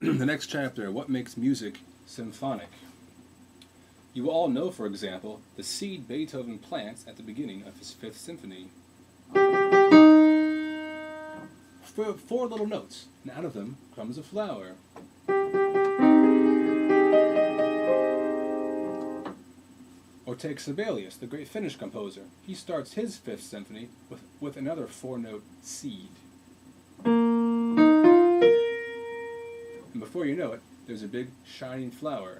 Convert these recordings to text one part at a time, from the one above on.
The next chapter, what makes music symphonic? You all know, for example, the seed Beethoven plants at the beginning of his Fifth Symphony. Four little notes, and out of them comes a flower. Or take Sibelius, the great Finnish composer. He starts his Fifth Symphony with another four-note seed. And before you know it, there's a big shining flower.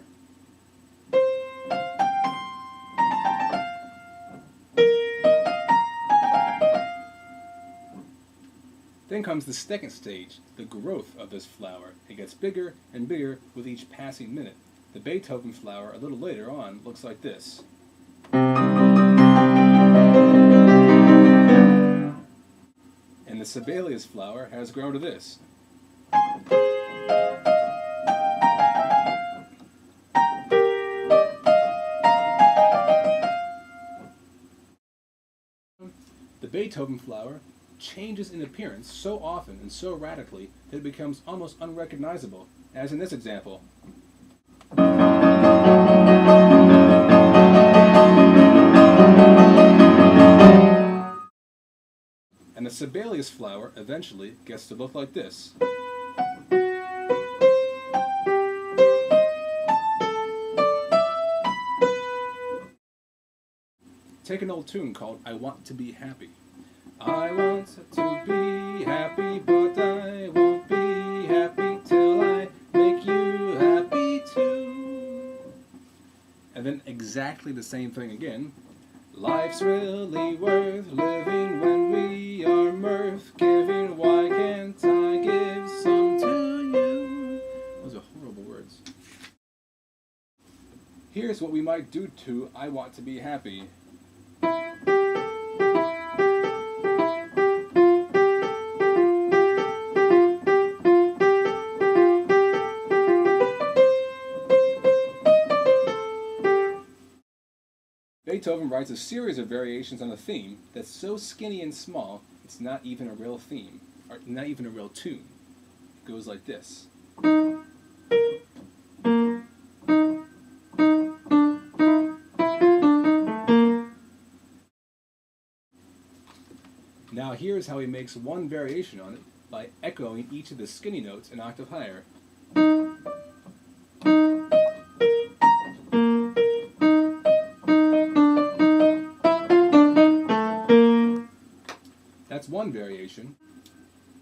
Then comes the second stage, the growth of this flower. It gets bigger and bigger with each passing minute. The Beethoven flower, a little later on, looks like this. And the Sibelius flower has grown to this. The Beethoven flower changes in appearance so often and so radically that it becomes almost unrecognizable, as in this example. And the Sibelius flower eventually gets to look like this. Take an old tune called I Want to Be Happy. I want to be happy, but I won't be happy till I make you happy too. And then exactly the same thing again. Life's really worth living when we are mirth giving. Why can't I give some to you? Those are horrible words. Here's what we might do to I Want to Be Happy. Beethoven writes a series of variations on a theme that's so skinny and small, it's not even a real theme, or not even a real tune. It goes like this. Now here's how he makes one variation on it by echoing each of the skinny notes an octave higher. That's one variation.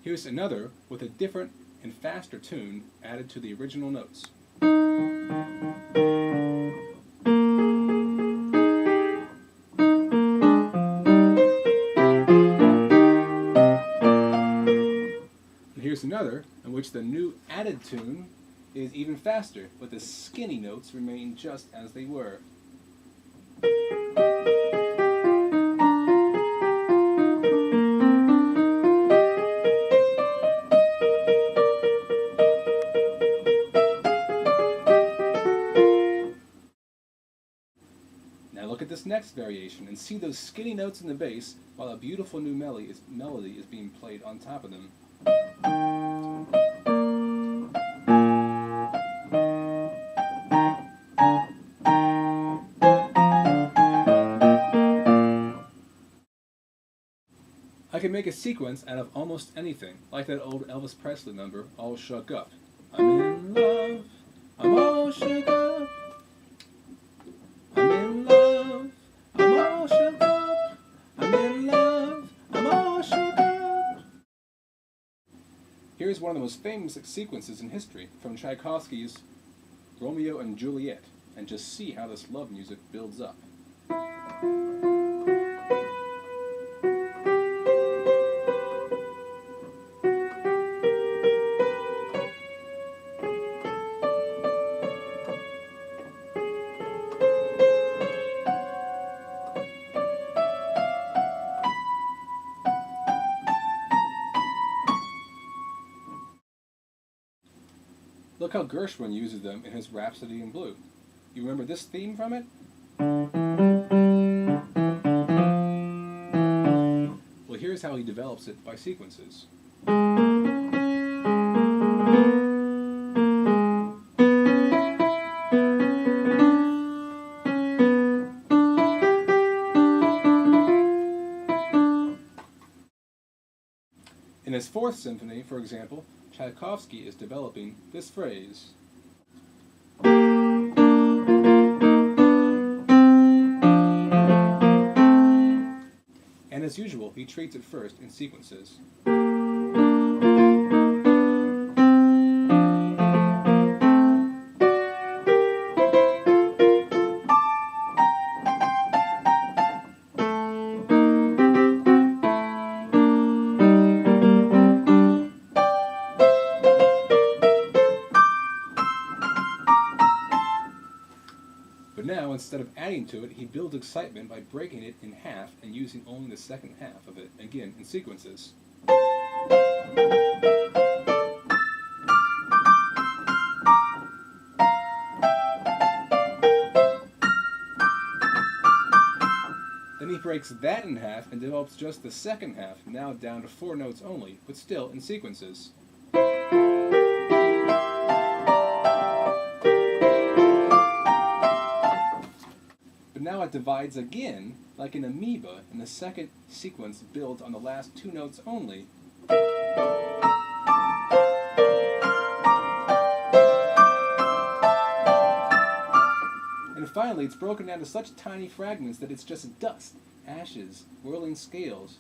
Here's another with a different and faster tune added to the original notes. And here's another in which the new added tune is even faster, but the skinny notes remain just as they were. Now look at this next variation and see those skinny notes in the bass while a beautiful new melody is being played on top of them. I can make a sequence out of almost anything, like that old Elvis Presley number, All Shook Up. I'm in love, I'm all shook up. I'm in love, I'm all shook up. I'm in love, I'm all shook up. Here's one of the most famous sequences in history from Tchaikovsky's Romeo and Juliet, and just see how this love music builds up. Look how Gershwin uses them in his Rhapsody in Blue. You remember this theme from it? Well, here's how he develops it by sequences. his Fourth Symphony, for example, Tchaikovsky is developing this phrase. And as usual, he treats it first in sequences. But now, instead of adding to it, he builds excitement by breaking it in half and using only the second half of it, again in sequences. Then he breaks that in half and develops just the second half, now down to 4 notes only, but still in sequences. But now it divides again, like an amoeba, and the second sequence builds on the last 2 notes only. And finally, it's broken down to such tiny fragments that it's just dust, ashes, whirling scales.